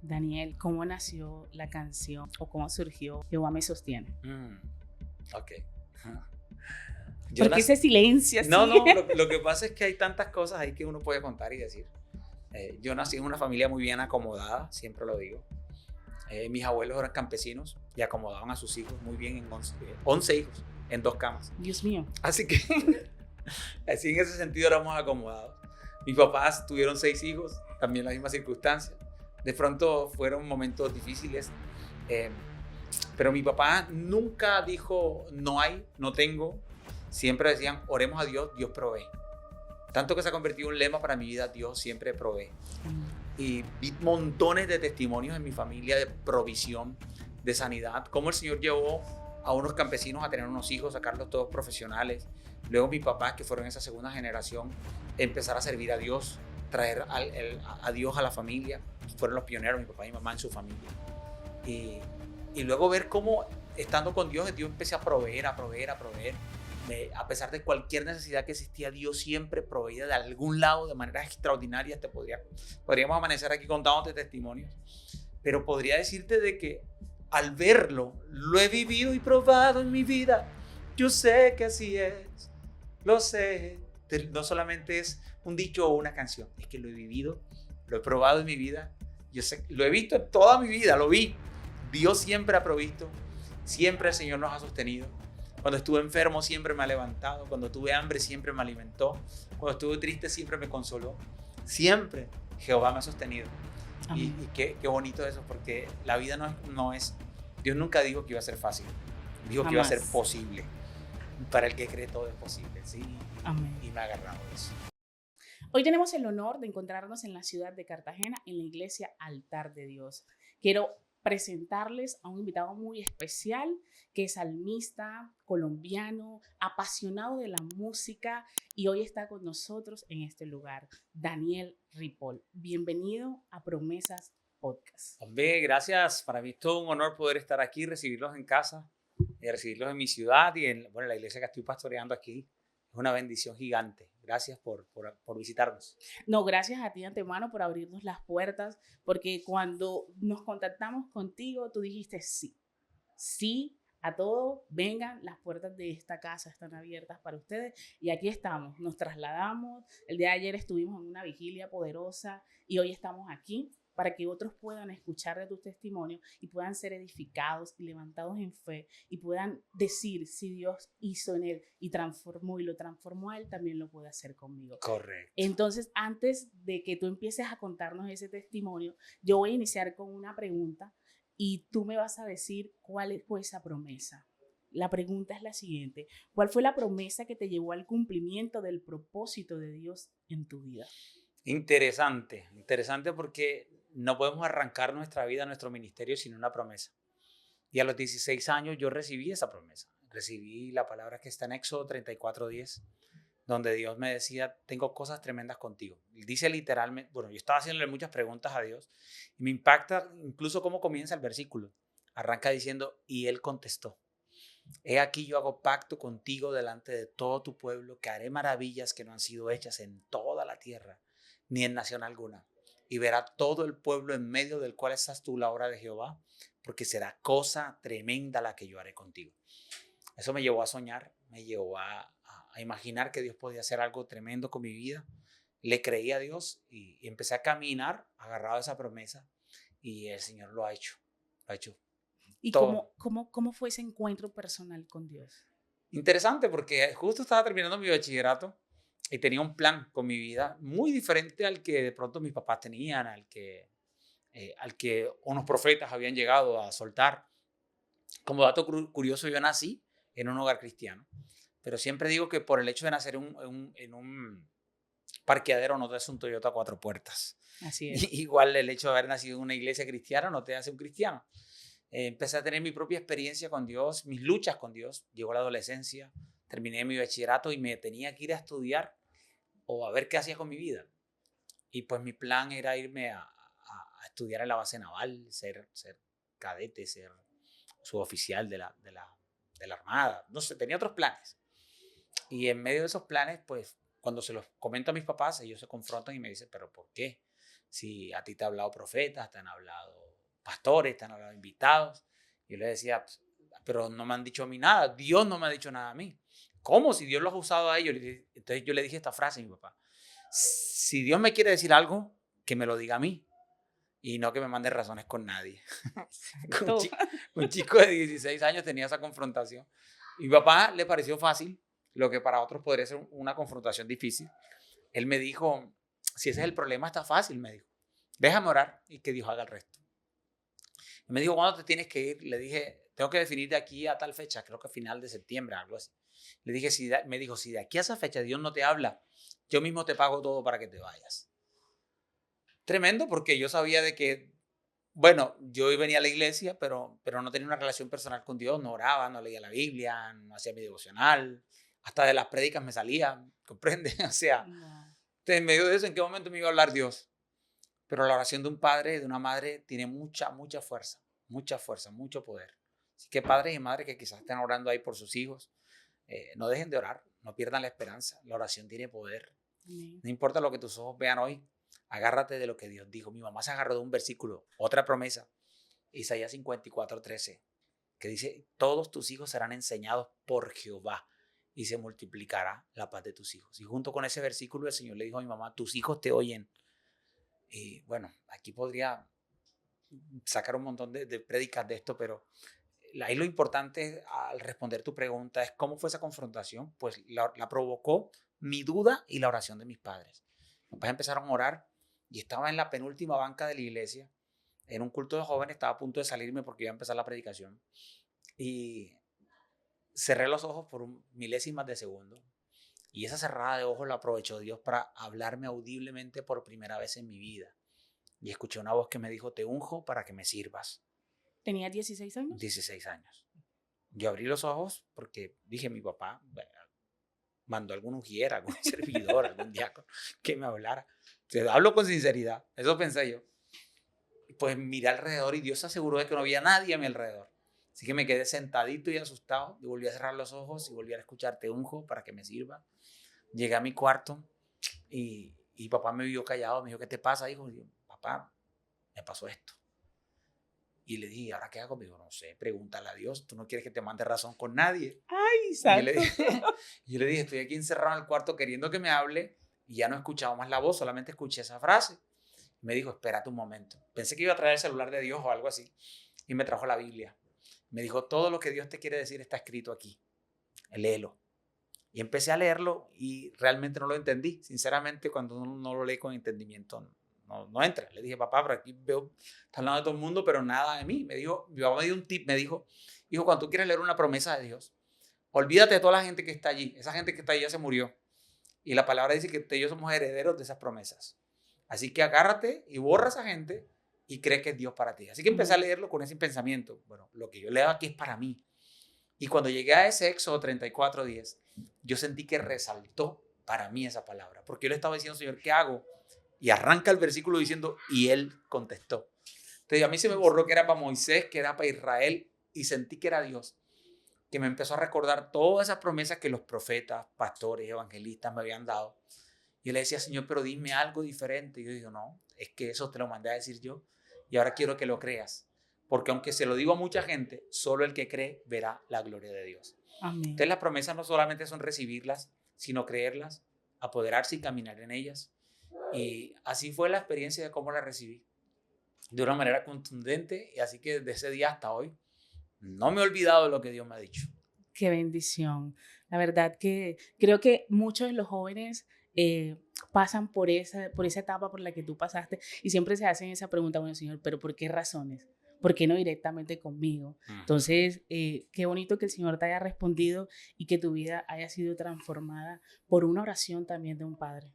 Daniel, ¿cómo nació la canción o cómo surgió Jehová me sostiene? Ok. ¿Por qué ese silencio así? No, lo que pasa es que hay tantas cosas ahí que uno puede contar y decir. Yo nací en una familia muy bien acomodada, siempre lo digo. Mis abuelos eran campesinos y acomodaban a sus hijos muy bien en 11 hijos en 2 camas. Dios mío. Así que así en ese sentido éramos acomodados. Mis papás tuvieron 6 hijos, también la misma circunstancia. De pronto fueron momentos difíciles, pero mi papá nunca dijo no hay, no tengo. Siempre decían oremos a Dios, Dios provee. Tanto que se ha convertido en un lema para mi vida, Dios siempre provee. Y vi montones de testimonios en mi familia de provisión, de sanidad, cómo el Señor llevó a unos campesinos a tener unos hijos, sacarlos todos profesionales. Luego mis papás, que fueron esa segunda generación, empezar a servir a Dios, traer a Dios a la familia. Fueron los pioneros, mi papá y mi mamá en su familia. Y luego ver cómo, estando con Dios, Dios empecé a proveer. A pesar de cualquier necesidad que existía, Dios siempre proveía de algún lado de manera extraordinaria. Podríamos amanecer aquí contándote testimonios, pero podría decirte de que al verlo, lo he vivido y probado en mi vida. Yo sé que así es, lo sé. No solamente es un dicho o una canción, es que lo he vivido, lo he probado en mi vida. Yo sé, lo he visto en toda mi vida, lo vi. Dios siempre ha provisto, siempre el Señor nos ha sostenido. Cuando estuve enfermo siempre me ha levantado, cuando tuve hambre siempre me alimentó, cuando estuve triste siempre me consoló. Siempre Jehová me ha sostenido. Y qué bonito eso, porque la vida no es, Dios nunca dijo que iba a ser fácil, dijo que iba a ser posible. Para el que cree todo es posible, ¿sí? Amén. Y me ha agarrado eso. Hoy tenemos el honor de encontrarnos en la ciudad de Cartagena, en la iglesia Altar de Dios. Quiero presentarles a un invitado muy especial que es salmista, colombiano, apasionado de la música y hoy está con nosotros en este lugar, Daniel Ripoll. Bienvenido a Promesas Podcast. Hombre, gracias. Para mí es todo un honor poder estar aquí, recibirlos en casa, recibirlos en mi ciudad y en la iglesia que estoy pastoreando aquí. Es una bendición gigante. Gracias por visitarnos. No, gracias a ti de antemano por abrirnos las puertas, porque cuando nos contactamos contigo, tú dijiste sí a todo, vengan, las puertas de esta casa están abiertas para ustedes y aquí estamos, nos trasladamos, el día de ayer estuvimos en una vigilia poderosa y hoy estamos aquí para que otros puedan escuchar de tu testimonio y puedan ser edificados y levantados en fe y puedan decir si Dios hizo en él y transformó y lo transformó a él, también lo puede hacer conmigo. Correcto. Entonces, antes de que tú empieces a contarnos ese testimonio, yo voy a iniciar con una pregunta y tú me vas a decir cuál fue esa promesa. La pregunta es la siguiente: ¿cuál fue la promesa que te llevó al cumplimiento del propósito de Dios en tu vida? Interesante porque no podemos arrancar nuestra vida, nuestro ministerio sin una promesa. Y a los 16 años yo recibí esa promesa. Recibí la palabra que está en Éxodo 34:10, donde Dios me decía, tengo cosas tremendas contigo. Y dice literalmente, yo estaba haciéndole muchas preguntas a Dios y me impacta incluso cómo comienza el versículo. Arranca diciendo, y él contestó, he aquí yo hago pacto contigo delante de todo tu pueblo, que haré maravillas que no han sido hechas en toda la tierra, ni en nación alguna. Y verá todo el pueblo en medio del cual estás tú la obra de Jehová, porque será cosa tremenda la que yo haré contigo. Eso me llevó a soñar, me llevó a imaginar que Dios podía hacer algo tremendo con mi vida. Le creí a Dios y empecé a caminar agarrado a esa promesa y el Señor lo ha hecho. ¿Y todo. cómo fue ese encuentro personal con Dios? Interesante porque justo estaba terminando mi bachillerato y tenía un plan con mi vida muy diferente al que de pronto mis papás tenían, al que unos profetas habían llegado a soltar. Como dato curioso, yo nací en un hogar cristiano, pero siempre digo que por el hecho de nacer en un parqueadero no te hace un Toyota 4 puertas. Así es. Igual el hecho de haber nacido en una iglesia cristiana no te hace un cristiano. Empecé a tener mi propia experiencia con Dios, mis luchas con Dios. Llegó la adolescencia, terminé mi bachillerato y me tenía que ir a estudiar o a ver qué hacía con mi vida. Y pues mi plan era irme a estudiar en la base naval, ser cadete, ser suboficial de la Armada. No sé, tenía otros planes. Y en medio de esos planes, pues cuando se los comento a mis papás, ellos se confrontan y me dicen, pero ¿por qué? Si a ti te ha hablado profetas, te han hablado pastores, te han hablado invitados. Y yo le decía, pero no me han dicho a mí nada, Dios no me ha dicho nada a mí. ¿Cómo? Si Dios los ha usado a ellos. Entonces yo le dije esta frase a mi papá: si Dios me quiere decir algo, que me lo diga a mí y no que me mande razones con nadie. Un chico de 16 años tenía esa confrontación. Y mi papá le pareció fácil lo que para otros podría ser una confrontación difícil. Él me dijo, si ese es el problema, está fácil, me dijo. Déjame orar y que Dios haga el resto. Y me dijo, ¿cuándo te tienes que ir? Le dije, tengo que definir de aquí a tal fecha, creo que a final de septiembre, algo así. Le dije, me dijo, si de aquí a esa fecha Dios no te habla, yo mismo te pago todo para que te vayas. Tremendo, porque yo sabía de que, bueno, yo venía a la iglesia, pero no tenía una relación personal con Dios, no oraba, no leía la Biblia, no hacía mi devocional, hasta de las prédicas me salía, ¿comprende? O sea, en medio de eso, ¿en qué momento me iba a hablar Dios? Pero la oración de un padre y de una madre tiene mucha fuerza, mucho poder. Así que padres y madres que quizás estén orando ahí por sus hijos, no dejen de orar, no pierdan la esperanza. La oración tiene poder. No importa lo que tus ojos vean hoy, agárrate de lo que Dios dijo. Mi mamá se agarró de un versículo, otra promesa, Isaías 54:13, que dice, todos tus hijos serán enseñados por Jehová y se multiplicará la paz de tus hijos. Y junto con ese versículo el Señor le dijo a mi mamá, tus hijos te oyen. Y bueno, aquí podría sacar un montón de prédicas de esto, pero ahí lo importante al responder tu pregunta es cómo fue esa confrontación. Pues la provocó mi duda y la oración de mis padres. Mis padres empezaron a orar y estaba en la penúltima banca de la iglesia, en un culto de jóvenes, estaba a punto de salirme porque iba a empezar la predicación. Y cerré los ojos por milésimas de segundo. Y esa cerrada de ojos la aprovechó Dios para hablarme audiblemente por primera vez en mi vida. Y escuché una voz que me dijo, te unjo para que me sirvas. ¿Tenía 16 años? 16 años. Yo abrí los ojos porque dije, mi papá mandó algún ujier, algún servidor, algún diácono que me hablara. Te hablo con sinceridad, eso pensé yo. Pues miré alrededor y Dios se aseguró de que no había nadie a mi alrededor. Así que me quedé sentadito y asustado y volví a cerrar los ojos y volví a escuchar, te unjo para que me sirva. Llegué a mi cuarto y papá me vio callado, me dijo, ¿qué te pasa, hijo? Y yo, papá, me pasó esto. Y le dije, ¿ahora qué hago? Me dijo, no sé, pregúntale a Dios, tú no quieres que te mande razón con nadie. ¡Ay, santo! Y yo le dije, estoy aquí encerrado en el cuarto queriendo que me hable y ya no he escuchado más la voz, solamente escuché esa frase. Me dijo, espérate un momento. Pensé que iba a traer el celular de Dios o algo así y me trajo la Biblia. Me dijo, todo lo que Dios te quiere decir está escrito aquí, léelo. Y empecé a leerlo y realmente no lo entendí. Sinceramente, cuando uno no lo lee con entendimiento, no entra. Le dije, papá, pero aquí veo, está hablando de todo el mundo, pero nada de mí. Mi papá me dio un tip, me dijo, hijo, cuando tú quieres leer una promesa de Dios, olvídate de toda la gente que está allí. Esa gente que está allí ya se murió. Y la palabra dice que ellos somos herederos de esas promesas. Así que agárrate y borra a esa gente y cree que es Dios para ti. Así que empecé a leerlo con ese pensamiento. Bueno, lo que yo leo aquí es para mí. Y cuando llegué a ese Éxodo 34:10, yo sentí que resaltó para mí esa palabra. Porque yo le estaba diciendo, Señor, ¿qué hago? Y arranca el versículo diciendo, y él contestó. Entonces a mí se me borró que era para Moisés, que era para Israel, y sentí que era Dios, que me empezó a recordar todas esas promesas que los profetas, pastores, evangelistas me habían dado. Y yo le decía, Señor, pero dime algo diferente. Y yo digo, no, es que eso te lo mandé a decir yo, y ahora quiero que lo creas. Porque aunque se lo digo a mucha gente, solo el que cree verá la gloria de Dios. Amén. Entonces las promesas no solamente son recibirlas, sino creerlas, apoderarse y caminar en ellas. Y así fue la experiencia de cómo la recibí, de una manera contundente. Y así que desde ese día hasta hoy no me he olvidado de lo que Dios me ha dicho. Qué bendición. La verdad que creo que muchos de los jóvenes pasan por esa etapa por la que tú pasaste y siempre se hacen esa pregunta, bueno, Señor, pero ¿por qué razones? ¿Por qué no directamente conmigo? Entonces, qué bonito que el Señor te haya respondido y que tu vida haya sido transformada por una oración también de un padre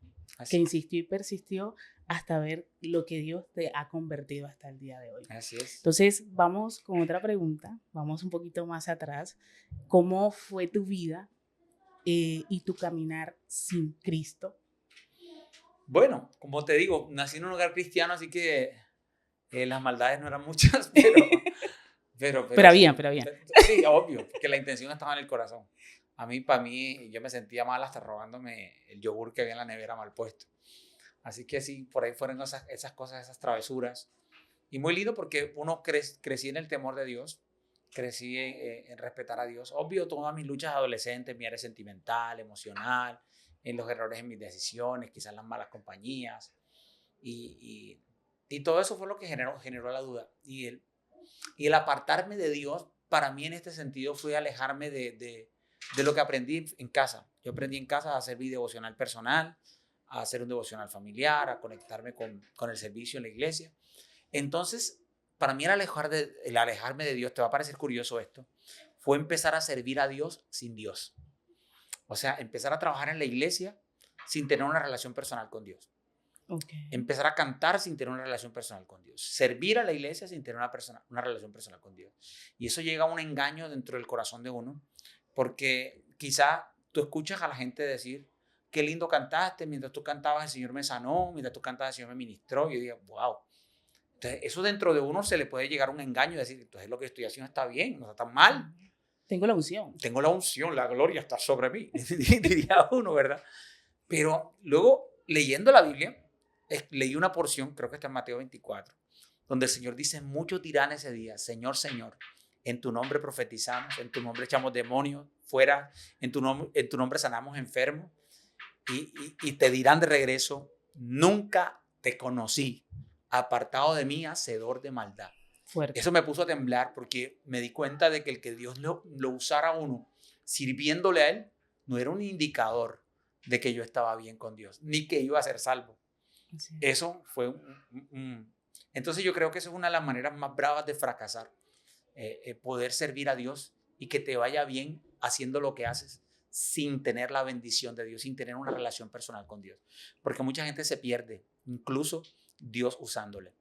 que insistió y persistió hasta ver lo que Dios te ha convertido hasta el día de hoy. Así es. Entonces, vamos con otra pregunta, vamos un poquito más atrás. ¿Cómo fue tu vida y tu caminar sin Cristo? Bueno, como te digo, nací en un hogar cristiano, así que las maldades no eran muchas, pero había. Sí, obvio, que la intención estaba en el corazón. Para mí, yo me sentía mal hasta robándome el yogur que había en la nevera mal puesto. Así que sí, por ahí fueron esas cosas, esas travesuras. Y muy lindo porque uno crecí en el temor de Dios, crecí en respetar a Dios. Obvio, todas mis luchas adolescentes, mi área sentimental, emocional, en los errores en mis decisiones, quizás las malas compañías. Y todo eso fue lo que generó la duda. Y el apartarme de Dios, para mí en este sentido, fue alejarme de lo que aprendí en casa. Yo aprendí en casa a hacer mi devocional personal, a hacer un devocional familiar, a conectarme con el servicio en la iglesia. Entonces, para mí el alejarme de Dios, te va a parecer curioso esto, fue empezar a servir a Dios sin Dios. O sea, empezar a trabajar en la iglesia sin tener una relación personal con Dios. Okay. Empezar a cantar sin tener una relación personal con Dios. Servir a la iglesia sin tener una relación personal con Dios. Y eso llega a un engaño dentro del corazón de uno, porque quizá tú escuchas a la gente decir, qué lindo cantaste, mientras tú cantabas el Señor me sanó, mientras tú cantabas el Señor me ministró. Y yo digo, wow. Entonces, eso dentro de uno se le puede llegar a un engaño y decir, entonces lo que estoy haciendo está bien, no está tan mal. Tengo la unción. Tengo la unción, la gloria está sobre mí, diría uno, ¿verdad? Pero luego, leyendo la Biblia, leí una porción, creo que está en Mateo 24, donde el Señor dice, muchos dirán ese día, Señor, Señor, en tu nombre profetizamos, en tu nombre echamos demonios fuera, en tu nombre sanamos enfermos, y te dirán de regreso, nunca te conocí, apartado de mí, hacedor de maldad. Fuerte. Eso me puso a temblar porque me di cuenta de que el que Dios lo usara a uno sirviéndole a Él no era un indicador de que yo estaba bien con Dios, ni que iba a ser salvo. Sí. Eso fue Entonces yo creo que eso es una de las maneras más bravas de fracasar, poder servir a Dios y que te vaya bien haciendo lo que haces sin tener la bendición de Dios, sin tener una relación personal con Dios. Porque mucha gente se pierde, incluso Dios usándole.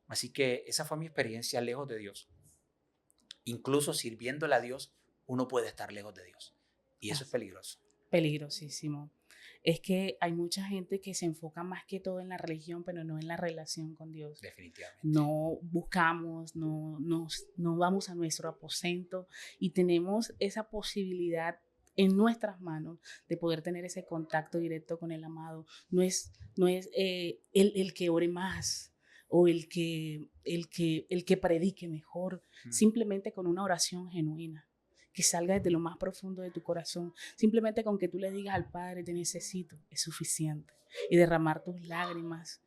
Así que esa fue mi experiencia lejos de Dios. Incluso sirviéndole a Dios, uno puede estar lejos de Dios. Y eso es peligroso. Peligrosísimo. Es que hay mucha gente que se enfoca más que todo en la religión, pero no en la relación con Dios. Definitivamente. No buscamos, no vamos a nuestro aposento y tenemos esa posibilidad en nuestras manos de poder tener ese contacto directo con el amado. No es el que ore más o el que predique mejor, simplemente con una oración genuina que salga desde lo más profundo de tu corazón. Simplemente con que tú le digas al Padre, te necesito, es suficiente. Y derramar tus lágrimas,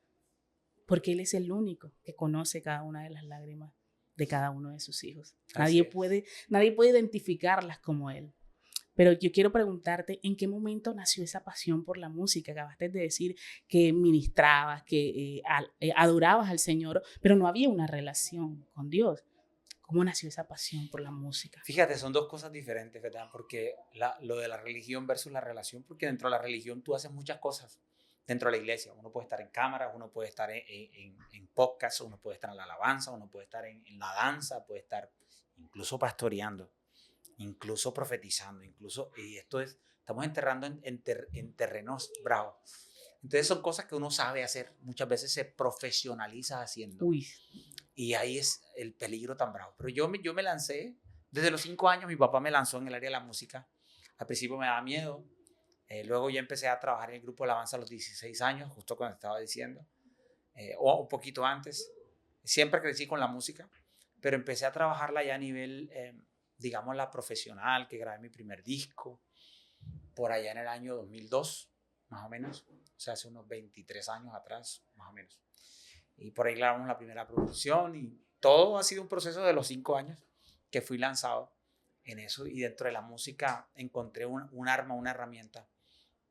porque Él es el único que conoce cada una de las lágrimas de cada uno de sus hijos. Nadie puede identificarlas como Él. Pero yo quiero preguntarte, ¿en qué momento nació esa pasión por la música? Acabaste de decir que ministrabas, que adorabas al Señor, pero no había una relación con Dios. ¿Cómo nació esa pasión por la música? Fíjate, son dos cosas diferentes, ¿verdad? Porque lo de la religión versus la relación, porque dentro de la religión tú haces muchas cosas dentro de la iglesia. Uno puede estar en cámaras, uno puede estar en podcast, uno puede estar en la alabanza, uno puede estar en la danza, puede estar incluso pastoreando, incluso profetizando, y estamos enterrando en terrenos bravos. Entonces son cosas que uno sabe hacer, muchas veces se profesionaliza haciendo. Uy. Y ahí es el peligro tan bravo. Pero yo me lancé, desde los 5 años mi papá me lanzó en el área de la música. Al principio me daba miedo, luego ya empecé a trabajar en el grupo de alabanza a los 16 años, justo cuando estaba diciendo, o un poquito antes. Siempre crecí con la música, pero empecé a trabajarla ya a nivel, digamos, la profesional, que grabé mi primer disco, por allá en el año 2002, más o menos, o sea, hace unos 23 años atrás, más o menos. Y por ahí grabamos la primera producción y todo ha sido un proceso de los 5 años que fui lanzado en eso, y dentro de la música encontré un arma, una herramienta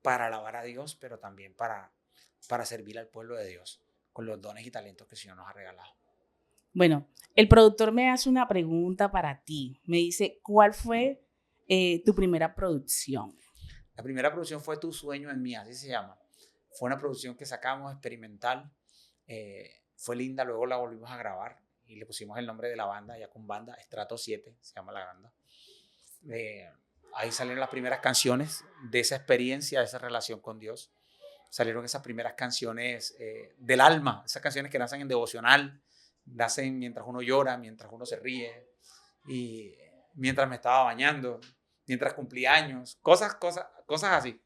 para alabar a Dios, pero también para servir al pueblo de Dios con los dones y talentos que el Señor nos ha regalado. Bueno, el productor me hace una pregunta para ti. Me dice, ¿cuál fue tu primera producción? La primera producción fue Tu Sueño en Mí, así se llama. Fue una producción que sacamos experimental. Fue linda, luego la volvimos a grabar y le pusimos el nombre de la banda, ya con banda, Estrato 7 se llama la banda. Ahí salieron las primeras canciones de esa experiencia, de esa relación con Dios. Salieron esas primeras canciones del alma, esas canciones que nacen en devocional, nacen mientras uno llora, mientras uno se ríe, y mientras me estaba bañando, mientras cumplía años, cosas así.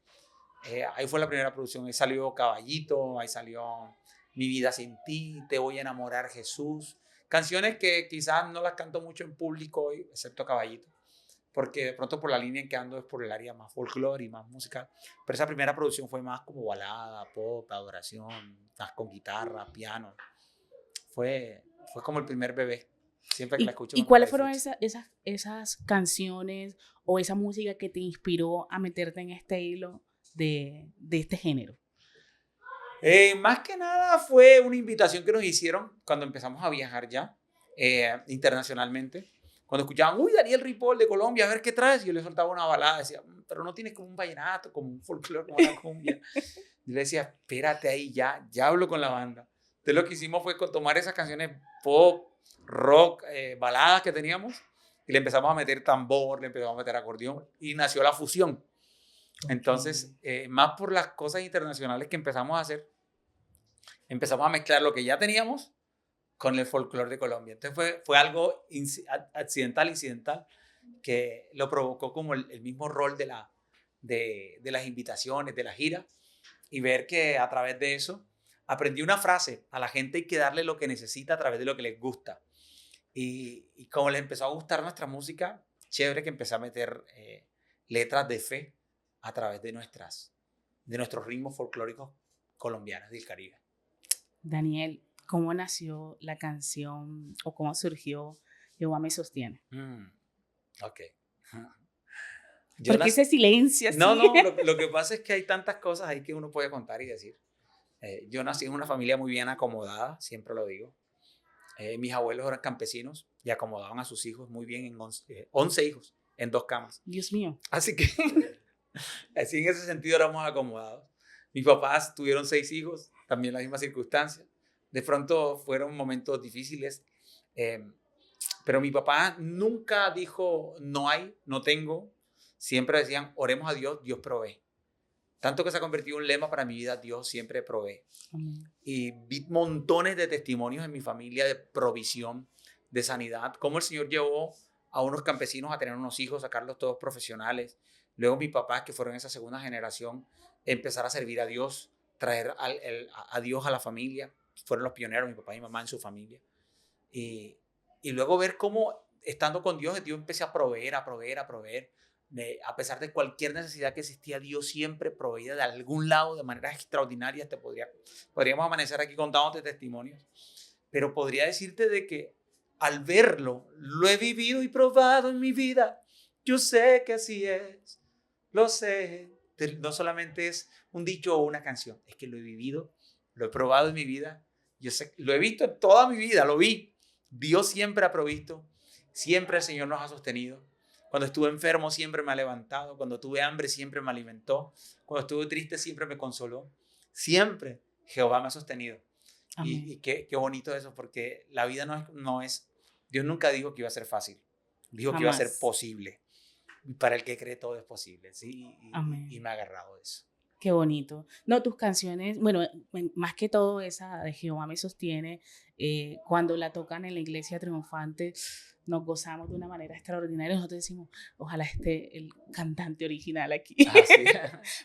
Ahí fue la primera producción, ahí salió Caballito, ahí salió Mi Vida Sin Ti, Te Voy a Enamorar Jesús, Canciones que quizás no las canto mucho en público hoy, excepto Caballito, porque de pronto por la línea en que ando es por el área más folclore y más musical. Pero esa primera producción fue más como balada, pop, adoración, más con guitarra, piano. Fue como el primer bebé. Siempre que la escucho ¿Y me cuáles la fueron disfruto. esas canciones o esa música que te inspiró a meterte en este hilo de este género? Más que nada fue una invitación que nos hicieron cuando empezamos a viajar ya internacionalmente. Cuando escuchaban, uy, Daniel Ripoll de Colombia, a ver qué traes. Yo le soltaba una balada, decía, pero no tienes como un vallenato, como un folclore, como una cumbia. Yo le decía, espérate ahí, ya hablo con la banda. Entonces lo que hicimos fue tomar esas canciones pop, rock, baladas que teníamos y le empezamos a meter tambor, le empezamos a meter acordeón y nació la fusión. Entonces, más por las cosas internacionales que empezamos a hacer, empezamos a mezclar lo que ya teníamos con el folclore de Colombia. Entonces fue algo accidental, incidental, que lo provocó como el mismo rol de las invitaciones, de la gira, y ver que a través de eso aprendí una frase: a la gente hay que darle lo que necesita a través de lo que les gusta. Y como les empezó a gustar nuestra música, chévere que empecé a meter letras de fe a través de nuestros ritmos folclóricos colombianos del Caribe. Daniel, ¿cómo nació la canción o cómo surgió Jehová me sostiene? Ok. ¿Por qué ese silencio así? No, lo que pasa es que hay tantas cosas ahí que uno puede contar y decir. Yo nací en una familia muy bien acomodada, siempre lo digo. Mis abuelos eran campesinos y acomodaban a sus hijos muy bien, en 11 hijos en 2 camas. Dios mío. Así que así en ese sentido éramos acomodados. Mis papás tuvieron 6 hijos, también la misma circunstancia. De pronto fueron momentos difíciles, pero mi papá nunca dijo no hay, no tengo. Siempre decían oremos a Dios, Dios provee. Tanto que se ha convertido en un lema para mi vida: Dios siempre provee. Amén. Y vi montones de testimonios en mi familia de provisión, de sanidad, cómo el Señor llevó a unos campesinos a tener unos hijos, sacarlos todos profesionales. Luego mis papás, que fueron esa segunda generación, empezar a servir a Dios, traer a Dios a la familia. Fueron los pioneros, mi papá y mi mamá en su familia. Y luego ver cómo, estando con Dios, yo empecé a proveer, a proveer, a proveer. A pesar de cualquier necesidad que existía, Dios siempre proveía de algún lado de manera extraordinaria. Podríamos amanecer aquí contándote testimonios, pero podría decirte de que al verlo, lo he vivido y probado en mi vida. Yo sé que así es, lo sé. No solamente es un dicho o una canción, es que lo he vivido, lo he probado en mi vida. Yo sé, lo he visto en toda mi vida, lo vi. Dios siempre ha provisto, siempre el Señor nos ha sostenido. Cuando estuve enfermo siempre me ha levantado. Cuando tuve hambre siempre me alimentó. Cuando estuve triste siempre me consoló. Siempre Jehová me ha sostenido. Y qué bonito eso, porque la vida no es... Dios nunca dijo que iba a ser fácil. Dijo que iba a ser posible. Y para el que cree todo es posible. ¿Sí? Y me ha agarrado de eso. Qué bonito. No, tus canciones, bueno, más que todo esa de Jehová me sostiene, cuando la tocan en la iglesia triunfante, nos gozamos de una manera extraordinaria. Nosotros decimos, ojalá esté el cantante original aquí. Así.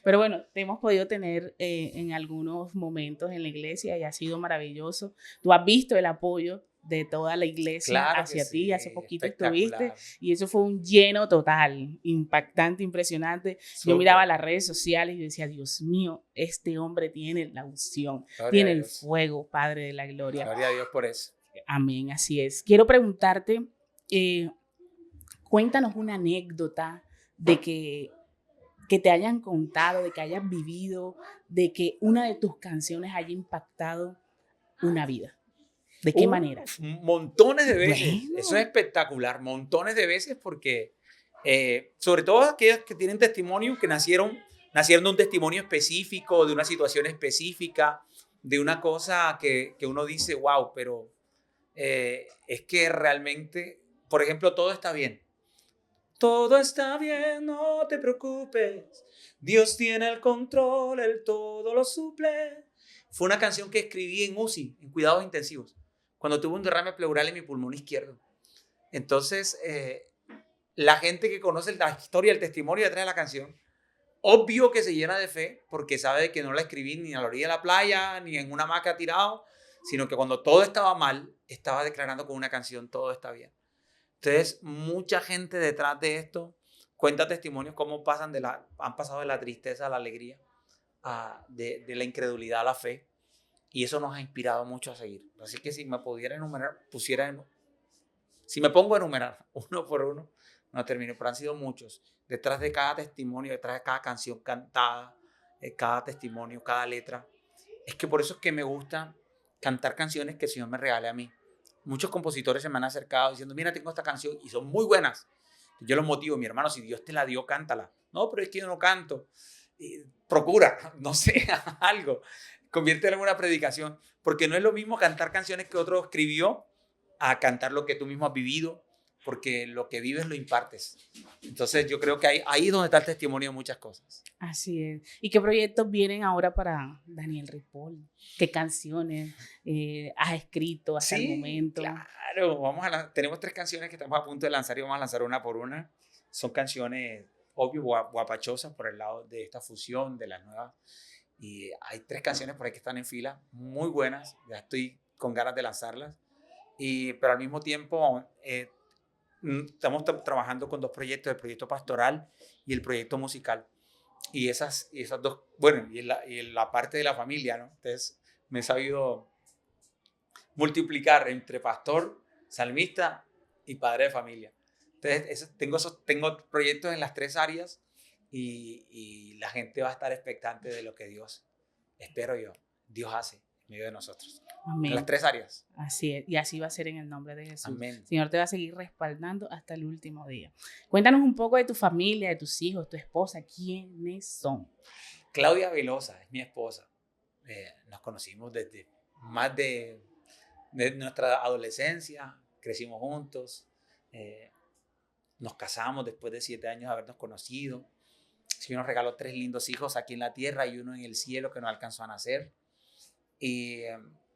Pero bueno, te hemos podido tener en algunos momentos en la iglesia y ha sido maravilloso. Tú has visto el apoyo de toda la iglesia hacia ti. Hace poquito estuviste y eso fue un lleno total, impactante, impresionante. Yo miraba las redes sociales y decía, Dios mío, este hombre tiene la unción, tiene el fuego, Padre de la gloria. Gloria a Dios por eso. Amén, así es. Quiero preguntarte, cuéntanos una anécdota de que te hayan contado, de que hayas vivido, de que una de tus canciones haya impactado una vida. ¿De qué manera? Montones de veces. Bueno. Eso es espectacular. Montones de veces porque, sobre todo aquellas que tienen testimonio, que nacieron de un testimonio específico, de una situación específica, de una cosa que uno dice, wow, pero es que realmente, por ejemplo, todo está bien. Todo está bien, no te preocupes. Dios tiene el control, Él todo lo suple. Fue una canción que escribí en UCI, en cuidados intensivos, cuando tuve un derrame pleural en mi pulmón izquierdo. Entonces, la gente que conoce la historia, el testimonio detrás de la canción, obvio que se llena de fe, porque sabe que no la escribí ni a la orilla de la playa, ni en una hamaca tirado, sino que cuando todo estaba mal, estaba declarando con una canción, todo está bien. Entonces, mucha gente detrás de esto cuenta testimonios cómo han pasado de la tristeza a la alegría, de la incredulidad a la fe, y eso nos ha inspirado mucho a seguir. Así que si me pudiera enumerar, si me pongo a enumerar uno por uno, no termino, pero han sido muchos. Detrás de cada testimonio, detrás de cada canción cantada, cada testimonio, cada letra. Es que por eso es que me gusta cantar canciones que el Señor me regale a mí. Muchos compositores se me han acercado diciendo, mira, tengo esta canción y son muy buenas. Yo los motivo, mi hermano, si Dios te la dio, cántala. No, pero es que yo no canto. Procura, no sé, algo. Conviértela en una predicación. Porque no es lo mismo cantar canciones que otro escribió a cantar lo que tú mismo has vivido, porque lo que vives lo impartes. Entonces yo creo que ahí es donde está el testimonio de muchas cosas. Así es. ¿Y qué proyectos vienen ahora para Daniel Ripoll? ¿Qué canciones has escrito hasta el momento? Claro, tenemos 3 canciones que estamos a punto de lanzar y vamos a lanzar una por una. Son canciones, obvio, guapachosas por el lado de esta fusión, de las nuevas. Y hay 3 canciones por ahí que están en fila, muy buenas. Ya estoy con ganas de lanzarlas. Pero al mismo tiempo estamos trabajando con 2 proyectos, el proyecto pastoral y el proyecto musical. Y esas dos, bueno, y la parte de la familia, ¿no? Entonces me he sabido multiplicar entre pastor, salmista y padre de familia. Entonces tengo proyectos en las 3 áreas y la gente va a estar expectante de lo que Dios, espero yo, Dios hace en medio de nosotros. Amén. En las 3 áreas. Así es, y así va a ser en el nombre de Jesús. Amén. El Señor te va a seguir respaldando hasta el último día. Cuéntanos un poco de tu familia, de tus hijos, tu esposa, ¿quiénes son? Claudia Velosa es mi esposa. Nos conocimos desde más de nuestra adolescencia, crecimos juntos, nos casamos después de 7 años de habernos conocido. El Señor nos regaló 3 lindos hijos aquí en la tierra y uno en el cielo que no alcanzó a nacer. Y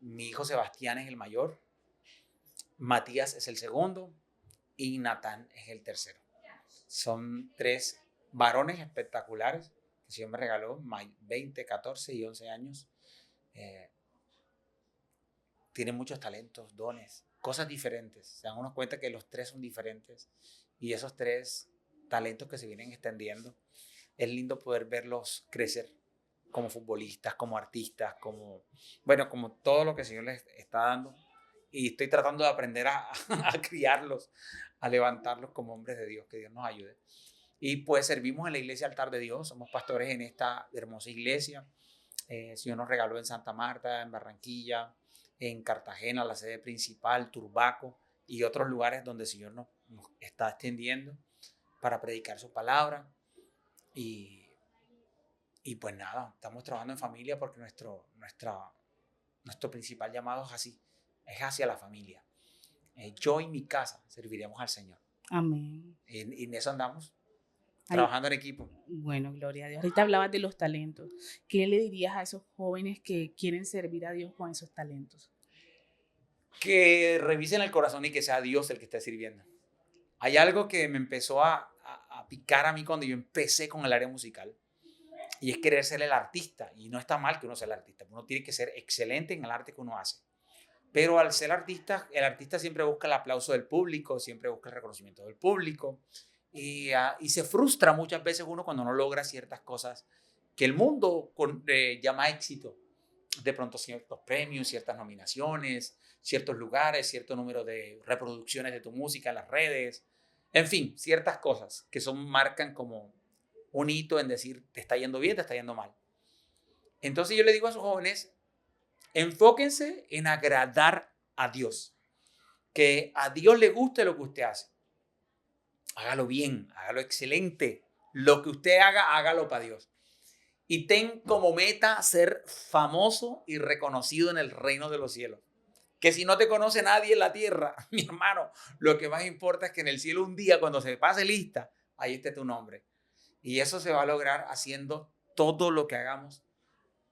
mi hijo Sebastián es el mayor, Matías es el segundo y Natán es el tercero. Son 3 varones espectaculares que el Señor me regaló, 20, 14 y 11 años. Tienen muchos talentos, dones, cosas diferentes. Se dan unos cuenta que los 3 son diferentes y esos 3 talentos que se vienen extendiendo, es lindo poder verlos crecer como futbolistas, como artistas, como todo lo que el Señor les está dando. Y estoy tratando de aprender a criarlos, a levantarlos como hombres de Dios, que Dios nos ayude. Y pues servimos en la iglesia Altar de Dios, somos pastores en esta hermosa iglesia. El Señor nos regaló en Santa Marta, en Barranquilla, en Cartagena, la sede principal, Turbaco y otros lugares donde el Señor nos está extendiendo para predicar su palabra. Y pues nada, estamos trabajando en familia porque nuestro principal llamado es hacia la familia. Yo y mi casa serviremos al Señor. Amén. Y en eso andamos, trabajando en equipo. Bueno, gloria a Dios. Ahorita hablabas de los talentos. ¿Qué le dirías a esos jóvenes que quieren servir a Dios con esos talentos? Que revisen el corazón y que sea Dios el que esté sirviendo. Hay algo que me empezó a picar a mí cuando yo empecé con el área musical. Y es querer ser el artista. Y no está mal que uno sea el artista. Uno tiene que ser excelente en el arte que uno hace. Pero al ser artista, el artista siempre busca el aplauso del público, siempre busca el reconocimiento del público. Y se frustra muchas veces uno cuando no logra ciertas cosas que el mundo llama éxito. De pronto ciertos premios, ciertas nominaciones, ciertos lugares, cierto número de reproducciones de tu música en las redes. En fin, ciertas cosas que marcan como un hito en decir, te está yendo bien, te está yendo mal. Entonces yo le digo a sus jóvenes, enfóquense en agradar a Dios. Que a Dios le guste lo que usted hace. Hágalo bien, hágalo excelente. Lo que usted haga, hágalo para Dios. Y ten como meta ser famoso y reconocido en el reino de los cielos. Que si no te conoce nadie en la tierra, mi hermano, lo que más importa es que en el cielo un día, cuando se pase lista, ahí esté tu nombre. Y eso se va a lograr haciendo todo lo que hagamos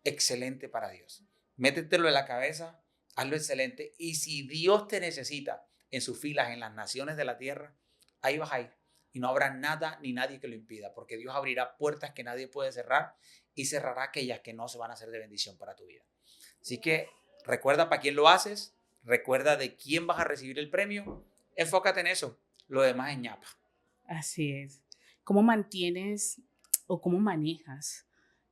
excelente para Dios. Métetelo en la cabeza, hazlo excelente. Y si Dios te necesita en sus filas, en las naciones de la tierra, ahí vas a ir. Y no habrá nada ni nadie que lo impida, porque Dios abrirá puertas que nadie puede cerrar y cerrará aquellas que no se van a hacer de bendición para tu vida. Así que recuerda para quién lo haces, recuerda de quién vas a recibir el premio, enfócate en eso, lo demás es ñapa. Así es. ¿Cómo mantienes o cómo manejas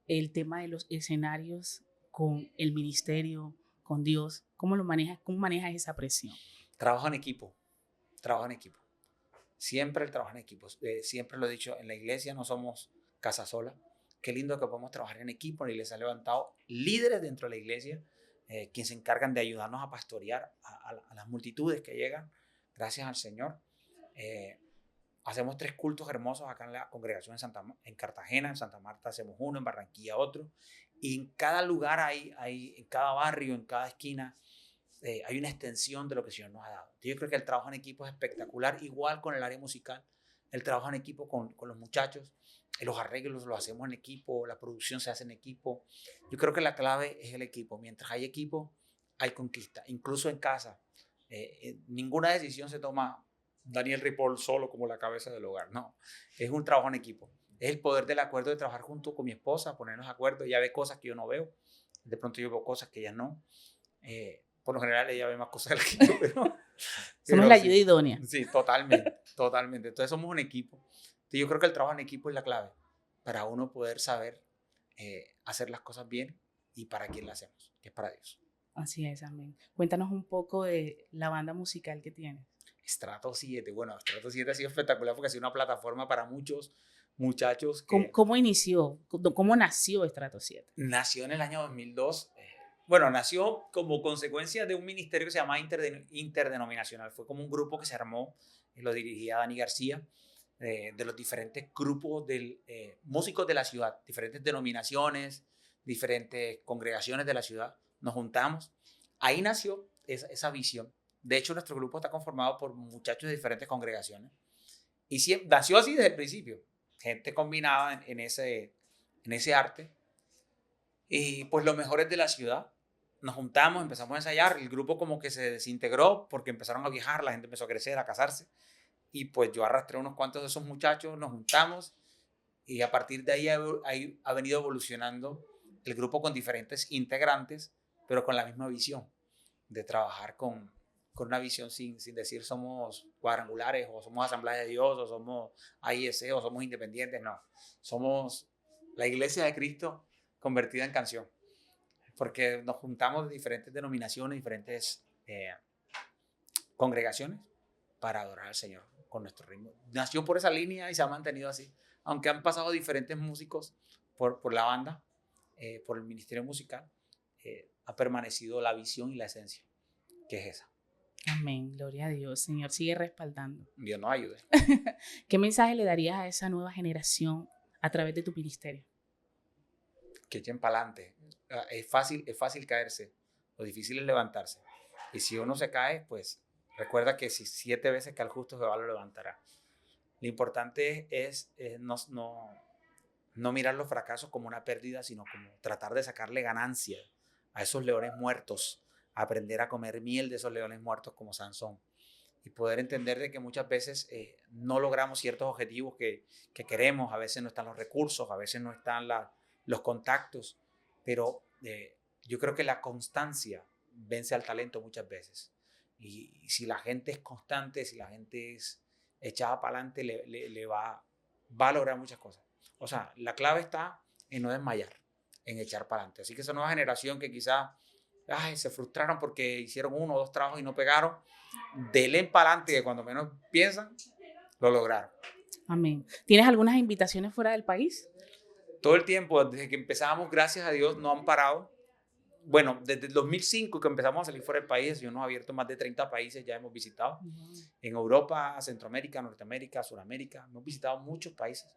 el tema de los escenarios con el ministerio, con Dios? ¿Cómo lo manejas? ¿Cómo manejas esa presión? Trabajo en equipo, trabajo en equipo. Siempre el trabajo en equipo. Siempre lo he dicho, en la iglesia no somos casa sola. Qué lindo que podemos trabajar en equipo. La iglesia ha levantado líderes dentro de la iglesia, quienes se encargan de ayudarnos a pastorear a las multitudes que llegan, gracias al Señor. Hacemos 3 cultos hermosos acá en la congregación en Cartagena, en Santa Marta hacemos uno, en Barranquilla otro. Y en cada lugar en cada barrio, en cada esquina, hay una extensión de lo que el Señor nos ha dado. Yo creo que el trabajo en equipo es espectacular, igual con el área musical, el trabajo en equipo con los muchachos, los arreglos los hacemos en equipo, la producción se hace en equipo. Yo creo que la clave es el equipo. Mientras hay equipo, hay conquista. Incluso en casa, ninguna decisión se toma Daniel Ripoll solo como la cabeza del hogar. No, es un trabajo en equipo. Es el poder del acuerdo de trabajar junto con mi esposa, ponernos de acuerdo. Ella ve cosas que yo no veo, de pronto yo veo cosas que ella no. Por lo general ella ve más cosas que yo, Somos la sí, ayuda idónea. Sí, totalmente, totalmente. Entonces somos un equipo. Entonces yo creo que el trabajo en equipo es la clave para uno poder saber hacer las cosas bien y para quién las hacemos, que es para Dios. Así es, amén. Cuéntanos un poco de la banda musical que tienes. Strato 7, bueno, Strato 7 ha sido espectacular porque ha sido una plataforma para muchos muchachos que... ¿Cómo inició? ¿Cómo nació Estrato 7? Nació en el año 2002. Bueno, nació como consecuencia de un ministerio que se llama Interdenominacional. Fue como un grupo que se armó, lo dirigía Dani García, de los diferentes grupos de músicos de la ciudad, diferentes denominaciones, diferentes congregaciones de la ciudad. Nos juntamos. Ahí nació esa visión. De hecho, nuestro grupo está conformado por muchachos de diferentes congregaciones. Y siempre, nació así desde el principio. Gente combinada en ese arte. Y pues los mejores de la ciudad. Nos juntamos, empezamos a ensayar. El grupo como que se desintegró porque empezaron a viajar, la gente empezó a crecer, a casarse. Y pues yo arrastré unos cuantos de esos muchachos, nos juntamos. Y a partir de ahí ha venido evolucionando el grupo con diferentes integrantes, pero con la misma visión de trabajar con una visión sin decir somos cuadrangulares o somos Asamblea de Dios o somos AIS o somos independientes, no. Somos la Iglesia de Cristo convertida en canción, porque nos juntamos de diferentes denominaciones, diferentes congregaciones para adorar al Señor con nuestro ritmo. Nació por esa línea y se ha mantenido así, aunque han pasado diferentes músicos por la banda, por el ministerio musical, ha permanecido la visión y la esencia, que es esa. Amén, gloria a Dios. Señor, sigue respaldando. Dios nos ayude. ¿Qué mensaje le darías a esa nueva generación a través de tu ministerio? Que echen para adelante. Es fácil caerse, lo difícil es levantarse. Y si uno se cae, pues recuerda que si 7 veces cae el justo, Jehová lo levantará. Lo importante es no mirar los fracasos como una pérdida, sino como tratar de sacarle ganancia a esos leones muertos, aprender a comer miel de esos leones muertos como Sansón y poder entender de que muchas veces no logramos ciertos objetivos que queremos, a veces no están los recursos, a veces no están los contactos, pero yo creo que la constancia vence al talento muchas veces y si la gente es constante, si la gente es echada para adelante, le va a lograr muchas cosas. O sea, la clave está en no desmayar, en echar para adelante. Así que esa nueva generación que quizás se frustraron porque hicieron 1 o 2 trabajos y no pegaron, denle para adelante que cuando menos piensan, lo lograron. Amén. ¿Tienes algunas invitaciones fuera del país? Todo el tiempo, desde que empezamos, gracias a Dios, no han parado. Bueno, desde el 2005 que empezamos a salir fuera del país, yo nos ha abierto más de 30 países, ya hemos visitado. En Europa, Centroamérica, Norteamérica, Suramérica, hemos visitado muchos países.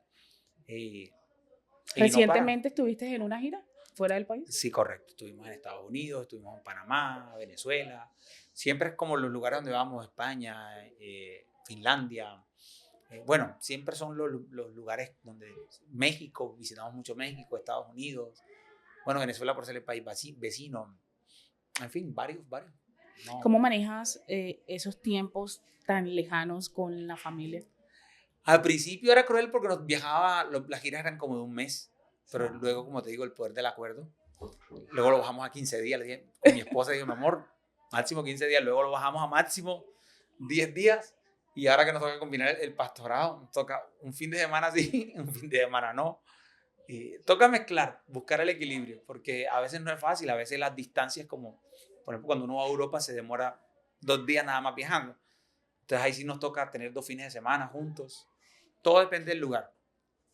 ¿Recientemente estuviste en una gira fuera del país? Sí, correcto. Estuvimos en Estados Unidos, estuvimos en Panamá, Venezuela. Siempre es como los lugares donde vamos, España, Finlandia. Bueno, siempre son los lugares donde México, visitamos mucho México, Estados Unidos. Bueno, Venezuela por ser el país vecino. En fin, varios. No. ¿Cómo manejas esos tiempos tan lejanos con la familia? Al principio era cruel porque las giras eran como de 1 mes, pero luego, como te digo, el poder del acuerdo Luego lo bajamos a 15 días. Le dije, con mi esposa dije, mi amor, máximo 15 días. Luego lo bajamos a máximo 10 días. Y ahora que nos toca combinar el pastorado, nos toca un fin de semana sí, un fin de semana no. Y toca mezclar, buscar el equilibrio, porque a veces no es fácil, a veces las distancias como, por ejemplo, cuando uno va a Europa se demora 2 días nada más viajando. Entonces ahí sí nos toca tener 2 fines de semana juntos. Todo depende del lugar,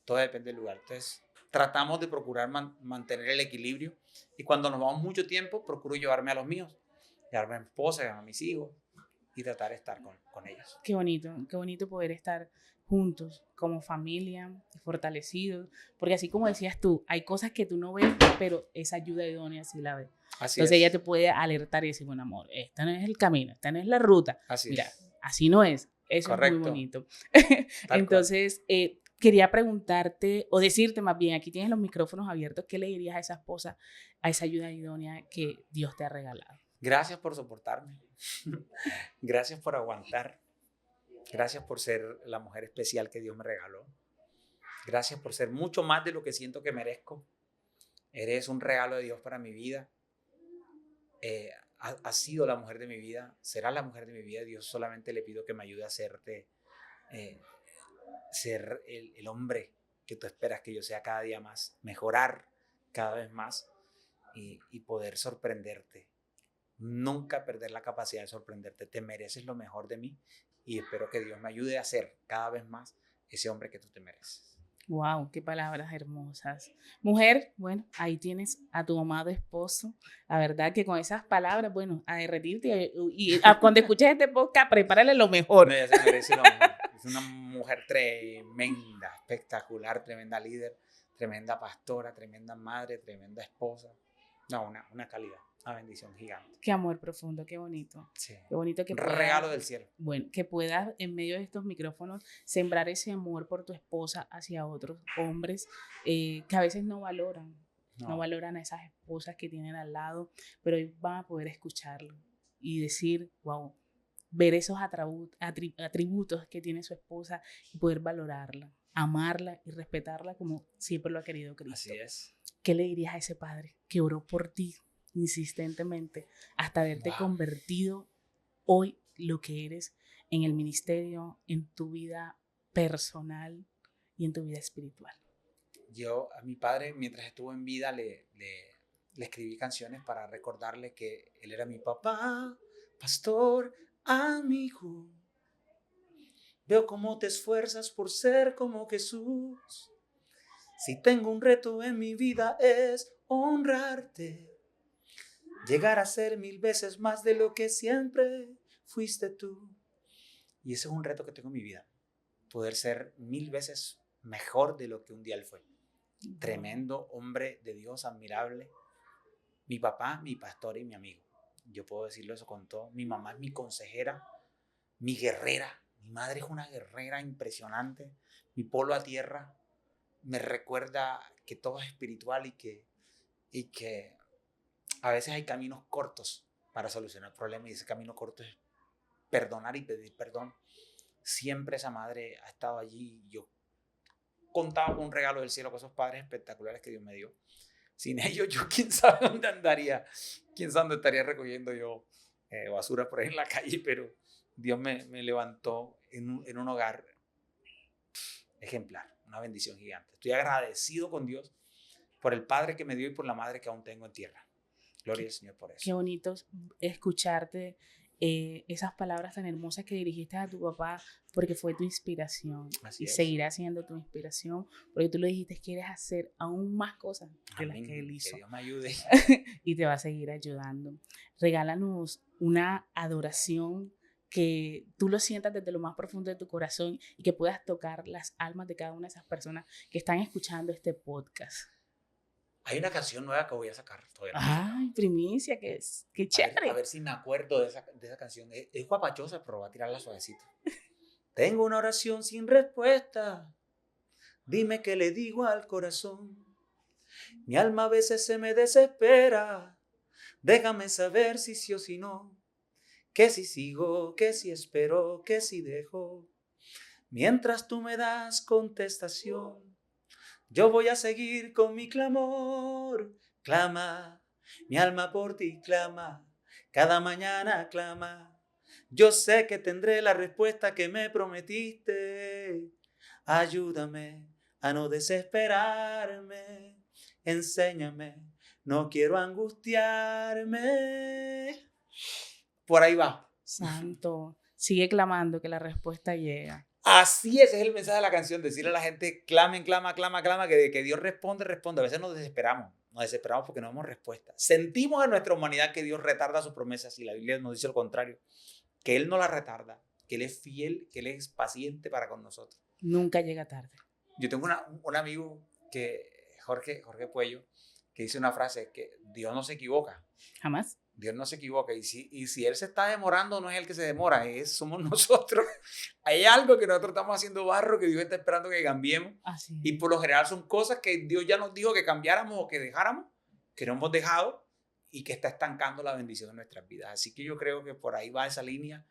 todo depende del lugar. Entonces tratamos de procurar mantener el equilibrio y cuando nos vamos mucho tiempo, procuro llevarme a los míos, llevarme a mi esposa, a mis hijos y tratar de estar con ellos. Qué bonito poder estar juntos como familia, fortalecidos, porque así como decías tú, hay cosas que tú no ves, pero esa ayuda idónea sí la ves. Así Entonces es. ella te puede alertar y decir, bueno, amor, este no es el camino, esta no es la ruta. Así Mira, es. así no es. Eso Correcto. es muy bonito. Tal Entonces, quería preguntarte, o decirte más bien, aquí tienes los micrófonos abiertos, ¿qué le dirías a esa esposa, a esa ayuda idónea que Dios te ha regalado? Gracias por soportarme. Gracias por aguantar. Gracias por ser la mujer especial que Dios me regaló. Gracias por ser mucho más de lo que siento que merezco. Eres un regalo de Dios para mi vida. Has sido la mujer de mi vida. Serás la mujer de mi vida. Dios solamente le pido que me ayude a hacerte ser el hombre que tú esperas que yo sea cada día más. Mejorar cada vez más y poder sorprenderte. Nunca perder la capacidad de sorprenderte. Te mereces lo mejor de mí y espero que Dios me ayude a ser cada vez más ese hombre que tú te mereces. Wow, qué palabras hermosas. Mujer, bueno, ahí tienes a tu amado esposo. La verdad que con esas palabras, bueno, a derretirte cuando escuches este podcast, prepárale lo mejor. No, ella se merece lo mejor. Es una mujer tremenda, espectacular, tremenda líder, tremenda pastora, tremenda madre, tremenda esposa. No, una calidad. Una bendición gigante. Qué amor profundo, qué bonito. Sí. Qué bonito que un regalo del cielo. Bueno, que puedas en medio de estos micrófonos sembrar ese amor por tu esposa hacia otros hombres que a veces no valoran. No valoran a esas esposas que tienen al lado, pero hoy van a poder escucharlo y decir, wow, ver esos atributos que tiene su esposa y poder valorarla, amarla y respetarla como siempre lo ha querido Cristo. Así es. ¿Qué le dirías a ese padre que oró por ti insistentemente hasta haberte convertido hoy lo que eres en el ministerio, en tu vida personal y en tu vida espiritual? Yo a mi padre, mientras estuvo en vida, le escribí canciones para recordarle que él era mi papá, pastor, amigo. Veo cómo te esfuerzas por ser como Jesús. Si tengo un reto en mi vida es honrarte. Llegar a ser 1000 veces más de lo que siempre fuiste tú. Y ese es un reto que tengo en mi vida. Poder ser 1000 veces mejor de lo que un día él fue. Tremendo hombre de Dios, admirable. Mi papá, mi pastor y mi amigo. Yo puedo decirlo eso con todo. Mi mamá es mi consejera, mi guerrera. Mi madre es una guerrera impresionante. Mi polo a tierra me recuerda que todo es espiritual y que a veces hay caminos cortos para solucionar problemas y ese camino corto es perdonar y pedir perdón. Siempre esa madre ha estado allí. Yo contaba con un regalo del cielo, con esos padres espectaculares que Dios me dio. Sin ellos, yo quién sabe dónde andaría, quién sabe dónde estaría recogiendo yo basura por ahí en la calle, pero Dios me levantó en un hogar ejemplar, una bendición gigante. Estoy agradecido con Dios por el Padre que me dio y por la madre que aún tengo en tierra. Gloria al Señor por eso. Qué bonito escucharte esas palabras tan hermosas que dirigiste a tu papá, porque fue tu inspiración. Así es. Seguirá siendo tu inspiración, porque tú le dijiste que quieres hacer aún más cosas de Amén. las que él hizo. Que Dios me ayude. Y te va a seguir ayudando. Regálanos una adoración que tú lo sientas desde lo más profundo de tu corazón y que puedas tocar las almas de cada una de esas personas que están escuchando este podcast. Hay una canción nueva que voy a sacar todavía. Ay, primicia, qué chévere. A ver si me acuerdo de esa canción. Es guapachosa, pero voy a tirarla suavecito. Tengo una oración sin respuesta. Dime qué le digo al corazón. Mi alma a veces se me desespera. Déjame saber si sí o si no. Que si sigo, que si espero, que si dejo. Mientras tú me das contestación, yo voy a seguir con mi clamor. clama, mi alma por ti clama, cada mañana clama. Yo sé que tendré la respuesta que me prometiste. Ayúdame a no desesperarme, enséñame, no quiero angustiarme. Por ahí va. Santo, sigue clamando que la respuesta llega. Así es el mensaje de la canción, decirle a la gente, clamen, clama, clama, clama, que Dios responde, responde. A veces nos desesperamos porque no vemos respuesta. Sentimos en nuestra humanidad que Dios retarda sus promesas y la Biblia nos dice lo contrario, que Él no la retarda, que Él es fiel, que Él es paciente para con nosotros. Nunca llega tarde. Yo tengo un amigo, Jorge Puello, que dice una frase, que Dios no se equivoca. Jamás. Dios no se equivoca. Y si Él se está demorando, no es el que se demora, somos nosotros. Hay algo que nosotros estamos haciendo barro, que Dios está esperando que cambiemos. Así es. Y por lo general son cosas que Dios ya nos dijo que cambiáramos o que dejáramos, que no hemos dejado y que está estancando la bendición en nuestras vidas. Así que yo creo que por ahí va esa línea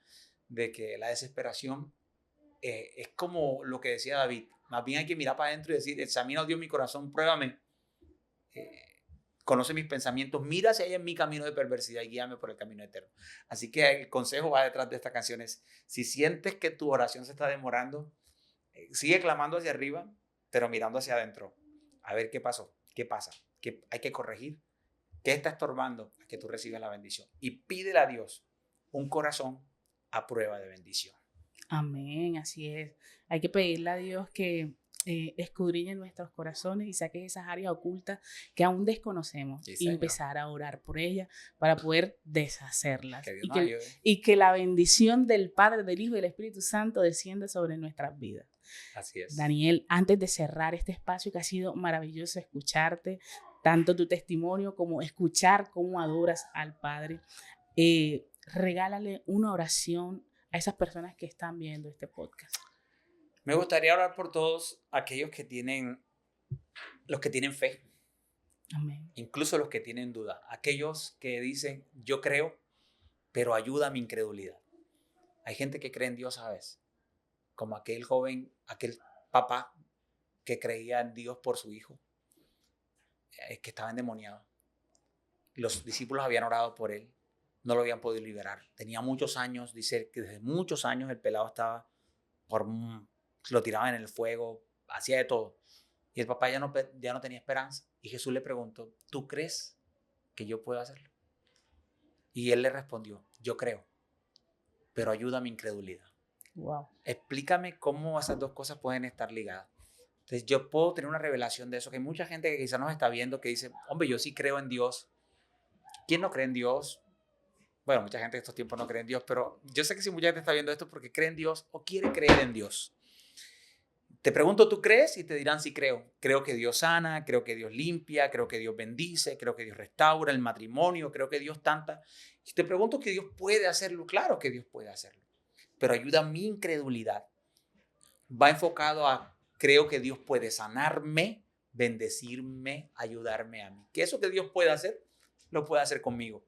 de que la desesperación es como lo que decía David. Más bien hay que mirar para adentro y decir, examina, Dios, mi corazón, pruébame. Conoce mis pensamientos, mira si hay en mi camino de perversidad y guíame por el camino eterno. Así que el consejo va detrás de esta canción es, si sientes que tu oración se está demorando, sigue clamando hacia arriba, pero mirando hacia adentro. A ver qué pasó, qué pasa, qué hay que corregir, qué está estorbando a que tú recibas la bendición. Y pídele a Dios un corazón a prueba de bendición. Amén, así es. Hay que pedirle a Dios que escudriñe nuestros corazones y saque esas áreas ocultas que aún desconocemos Sí, y empezar a orar por ellas para poder deshacerlas. Y que la bendición del Padre, del Hijo y del Espíritu Santo descienda sobre nuestras vidas. Así es. Daniel, antes de cerrar este espacio, que ha sido maravilloso escucharte, tanto tu testimonio como escuchar cómo adoras al Padre, regálale una oración a esas personas que están viendo este podcast. Me gustaría orar por todos aquellos los que tienen fe. Amén. Incluso los que tienen duda. Aquellos que dicen, yo creo, pero ayuda a mi incredulidad. Hay gente que cree en Dios, ¿sabes? Como aquel joven, aquel papá que creía en Dios por su hijo, que estaba endemoniado. Los discípulos habían orado por él, no lo habían podido liberar. Tenía muchos años, dice que desde muchos años el pelado estaba lo tiraban en el fuego, hacía de todo. Y el papá ya no tenía esperanza. Y Jesús le preguntó, ¿tú crees que yo puedo hacerlo? Y él le respondió, yo creo, pero ayuda a mi incredulidad. Wow. Explícame cómo esas dos cosas pueden estar ligadas. Entonces yo puedo tener una revelación de eso, que hay mucha gente que quizás nos está viendo que dice, hombre, yo sí creo en Dios. ¿Quién no cree en Dios? Bueno, mucha gente en estos tiempos no cree en Dios, pero yo sé que si mucha gente está viendo esto porque cree en Dios o quiere creer en Dios. Te pregunto, ¿tú crees? Y te dirán si creo. Creo que Dios sana, creo que Dios limpia, creo que Dios bendice, creo que Dios restaura el matrimonio, creo que Dios tanta. Y te pregunto que Dios puede hacerlo. Claro que Dios puede hacerlo. Pero ayuda a mi incredulidad. Va enfocado a, creo que Dios puede sanarme, bendecirme, ayudarme a mí. Que eso que Dios puede hacer, lo puede hacer conmigo.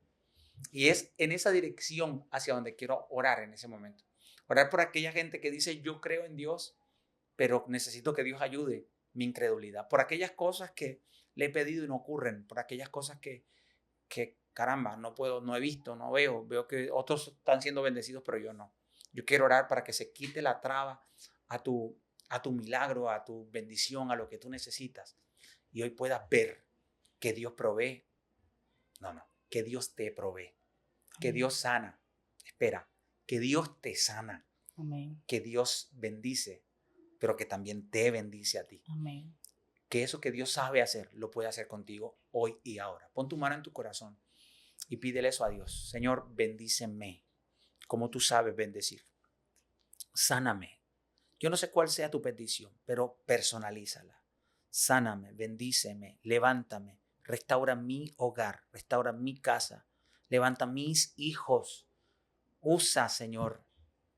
Y es en esa dirección hacia donde quiero orar en ese momento. Orar por aquella gente que dice, yo creo en Dios, pero necesito que Dios ayude mi incredulidad. Por aquellas cosas que le he pedido y no ocurren. Por aquellas cosas que caramba, no puedo, no he visto, no veo. Veo que otros están siendo bendecidos, pero yo no. Yo quiero orar para que se quite la traba a tu milagro, a tu bendición, a lo que tú necesitas. Y hoy puedas ver que Dios provee. No, que Dios te provee. Que Dios sana. Espera, que Dios te sana. Amén. Que Dios bendice, pero que también te bendice a ti. Amén. Que eso que Dios sabe hacer, lo puede hacer contigo hoy y ahora. Pon tu mano en tu corazón y pídele eso a Dios. Señor, bendíceme como tú sabes bendecir. Sáname. Yo no sé cuál sea tu petición, pero personalízala. Sáname, bendíceme, levántame, restaura mi hogar, restaura mi casa, levanta mis hijos. Usa, Señor,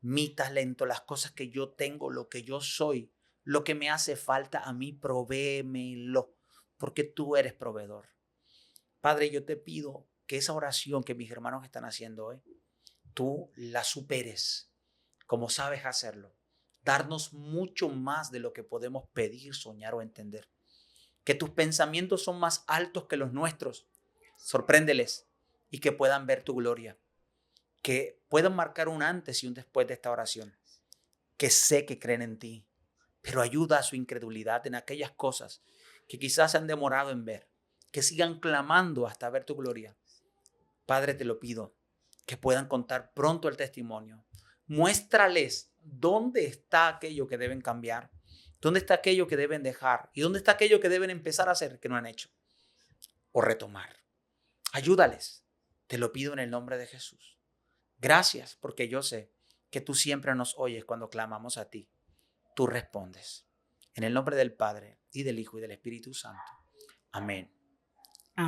mi talento, las cosas que yo tengo, lo que yo soy, lo que me hace falta a mí, provéemelo, porque tú eres proveedor. Padre, yo te pido que esa oración que mis hermanos están haciendo hoy, tú la superes como sabes hacerlo. Darnos mucho más de lo que podemos pedir, soñar o entender. que tus pensamientos son más altos que los nuestros. Sorpréndeles y que puedan ver tu gloria, que puedan marcar un antes y un después de esta oración, que sé que creen en ti, pero ayuda a su incredulidad en aquellas cosas que quizás se han demorado en ver, que sigan clamando hasta ver tu gloria. Padre, te lo pido, que puedan contar pronto el testimonio. Muéstrales dónde está aquello que deben cambiar, dónde está aquello que deben dejar y dónde está aquello que deben empezar a hacer que no han hecho o retomar. Ayúdales, te lo pido en el nombre de Jesús. Gracias, porque yo sé que tú siempre nos oyes cuando clamamos a ti. Tú respondes. En el nombre del Padre, y del Hijo, y del Espíritu Santo. Amén.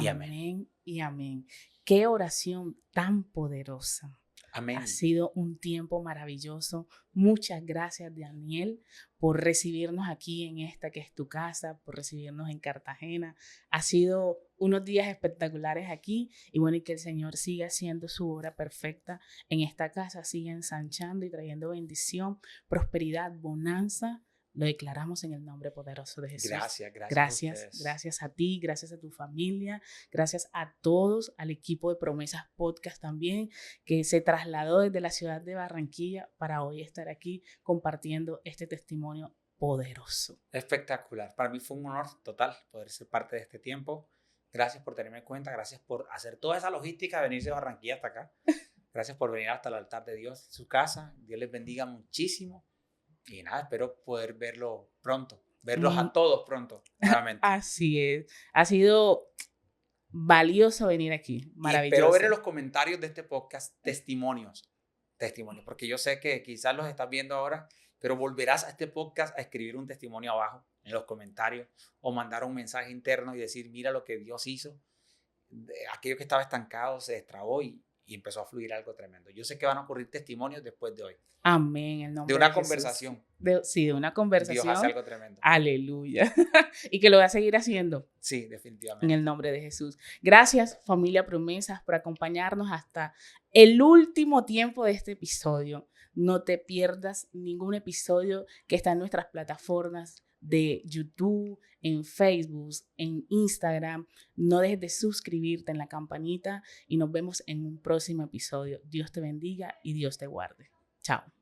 Y amén. Amén y amén. Qué oración tan poderosa. Amén. Ha sido un tiempo maravilloso. Muchas gracias, Daniel, por recibirnos aquí en esta que es tu casa, por recibirnos en Cartagena. Ha sido unos días espectaculares aquí y bueno, y que el Señor siga haciendo su obra perfecta en esta casa, siga ensanchando y trayendo bendición, prosperidad, bonanza. Lo declaramos en el nombre poderoso de Jesús. Gracias a ti, gracias a tu familia, gracias a todos, al equipo de Promesas Podcast también, que se trasladó desde la ciudad de Barranquilla para hoy estar aquí compartiendo este testimonio poderoso. Espectacular. Para mí fue un honor total poder ser parte de este tiempo. Gracias por tenerme en cuenta, gracias por hacer toda esa logística de venirse de Barranquilla hasta acá. Gracias por venir hasta el altar de Dios en su casa. Dios les bendiga muchísimo. Y nada, espero poder verlos a todos pronto, nuevamente. Así es. Ha sido valioso venir aquí. Maravilloso. Y espero ver en los comentarios de este podcast testimonios, porque yo sé que quizás los estás viendo ahora, pero volverás a este podcast a escribir un testimonio abajo en los comentarios o mandar un mensaje interno y decir, mira lo que Dios hizo. Aquello que estaba estancado se destrabó y empezó a fluir algo tremendo. Yo sé que van a ocurrir testimonios después de hoy. Amén. En nombre de una de conversación. Sí, de una conversación. Dios hace algo tremendo. Aleluya. Y que lo va a seguir haciendo. Sí, definitivamente. En el nombre de Jesús. Gracias, familia Promesas, por acompañarnos hasta el último tiempo de este episodio. No te pierdas ningún episodio que está en nuestras plataformas de YouTube, en Facebook, en Instagram. No dejes de suscribirte en la campanita y nos vemos en un próximo episodio. Dios te bendiga y Dios te guarde. Chao.